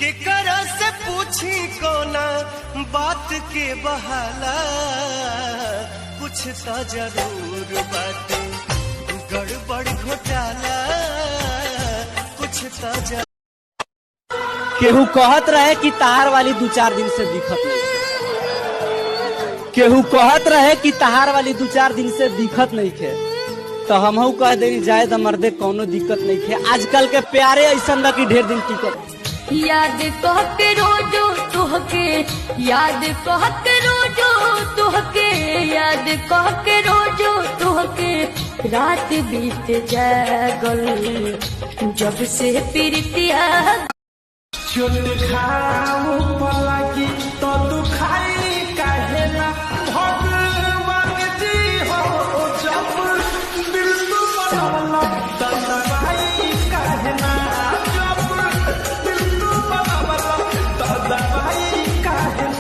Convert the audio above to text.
केकरा से पूछी कोना बात के बहाला, कुछ तो जरूर बाटे गड़बड़ घोटाला, कुछ तो केहू कहत रहे कि तहार वाली 2-4 दिन से दिखत नहीं, केहू कहत रहे कि तहार वाली 2-4 दिन से दिखत नहीं खे, तो हमहू कह देनी जाए तो मर्दे कोनो दिक्कत नहीं खे। आजकल के प्यारे ऐसा बा कि ढेर दिन टिकत। याद कह के रोजो तुहके, याद कह के रोजो तुहके, याद कह के रोजो तुहके, रात बीत जागल जब से प्रीतिया। चोट खाओ पला की तो दुखाए